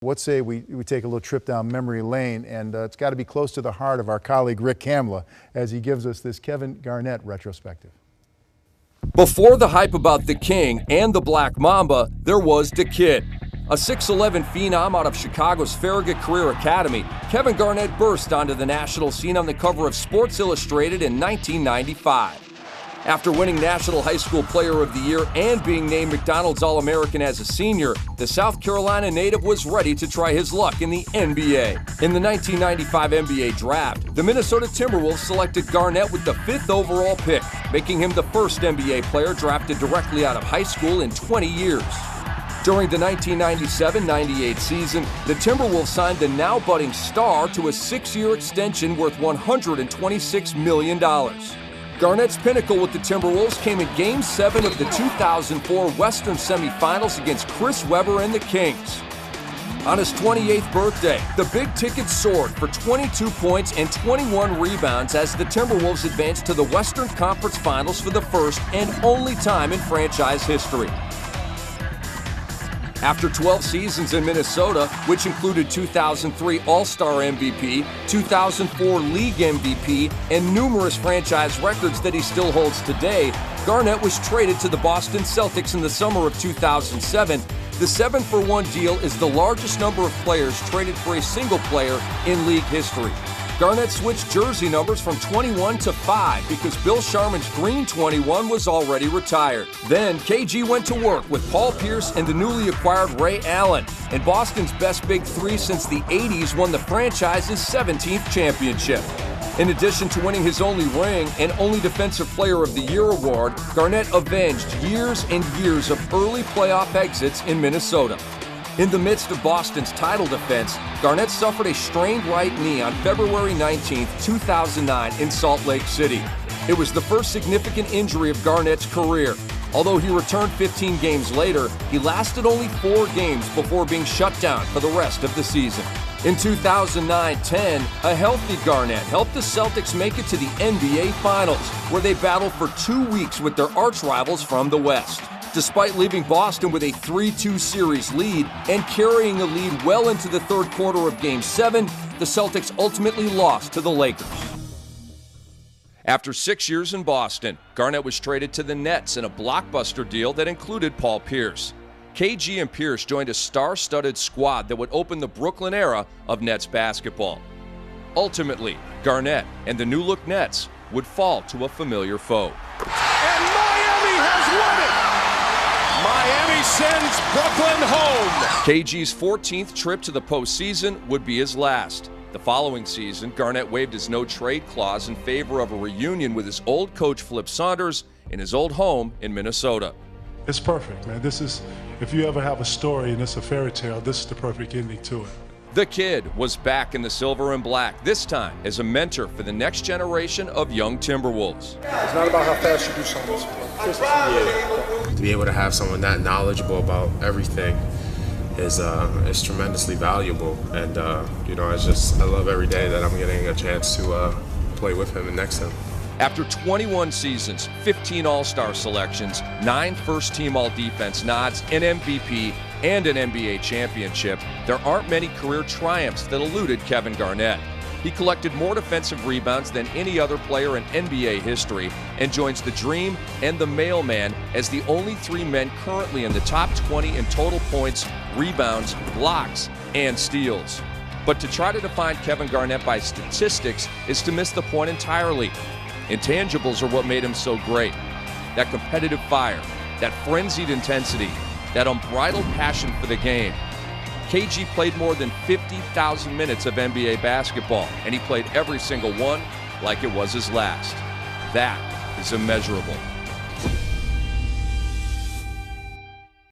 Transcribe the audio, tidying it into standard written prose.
What say we take a little trip down memory lane, and it's got to be close to the heart of our colleague Rick Kamla as he gives us this Kevin Garnett retrospective. Before the hype about the King and the Black Mamba, there was the Kid. A 6'11" phenom out of Chicago's Farragut Career Academy, Kevin Garnett burst onto the national scene on the cover of Sports Illustrated in 1995. After winning National High School Player of the Year and being named McDonald's All-American as a senior, the South Carolina native was ready to try his luck in the NBA. In the 1995 NBA draft, the Minnesota Timberwolves selected Garnett with the 5th overall pick, making him the first NBA player drafted directly out of high school in 20 years. During the 1997-98 season, the Timberwolves signed the now budding star to a 6-year extension worth $126 million. Garnett's pinnacle with the Timberwolves came in Game 7 of the 2004 Western Semifinals against Chris Webber and the Kings. On his 28th birthday, the big ticket soared for 22 points and 21 rebounds as the Timberwolves advanced to the Western Conference Finals for the first and only time in franchise history. After 12 seasons in Minnesota, which included 2003 All-Star MVP, 2004 League MVP, and numerous franchise records that he still holds today, Garnett was traded to the Boston Celtics in the summer of 2007. The 7-for-1 deal is the largest number of players traded for a single player in league history. Garnett switched jersey numbers from 21 to 5 because Bill Sharman's green 21 was already retired. Then KG went to work with Paul Pierce and the newly acquired Ray Allen, and Boston's best big three since the 80s won the franchise's 17th championship. In addition to winning his only ring and only Defensive Player of the Year award, Garnett avenged years and years of early playoff exits in Minnesota. In the midst of Boston's title defense, Garnett suffered a strained right knee on February 19, 2009 in Salt Lake City. It was the first significant injury of Garnett's career. Although he returned 15 games later, he lasted only 4 games before being shut down for the rest of the season. In 2009-10, a healthy Garnett helped the Celtics make it to the NBA Finals, where they battled for 2 weeks with their arch-rivals from the West. Despite leaving Boston with a 3-2 series lead and carrying a lead well into the third quarter of Game 7, the Celtics ultimately lost to the Lakers. After 6 years in Boston, Garnett was traded to the Nets in a blockbuster deal that included Paul Pierce. KG and Pierce joined a star-studded squad that would open the Brooklyn era of Nets basketball. Ultimately, Garnett and the new-look Nets would fall to a familiar foe. And Miami has won it! Miami sends Brooklyn home. KG's 14th trip to the postseason would be his last. The following season, Garnett waived his no-trade clause in favor of a reunion with his old coach Flip Saunders in his old home in Minnesota. It's perfect, man. This is, if you ever have a story and it's a fairy tale, this is the perfect ending to it. The Kid was back in the silver and black, this time as a mentor for the next generation of young Timberwolves. It's not about how fast you do something. To be able to have someone that knowledgeable about everything is tremendously valuable, and I love every day that I'm getting a chance to play with him and next to him. After 21 seasons, 15 All-Star selections, 9 first-team All-Defense nods, an MVP, and an NBA championship, there aren't many career triumphs that eluded Kevin Garnett. He collected more defensive rebounds than any other player in NBA history and joins the Dream and the Mailman as the only 3 men currently in the top 20 in total points, rebounds, blocks, and steals. But to try to define Kevin Garnett by statistics is to miss the point entirely. Intangibles are what made him so great. That competitive fire, that frenzied intensity, that unbridled passion for the game. KG played more than 50,000 minutes of NBA basketball, and he played every single one like it was his last. That is immeasurable.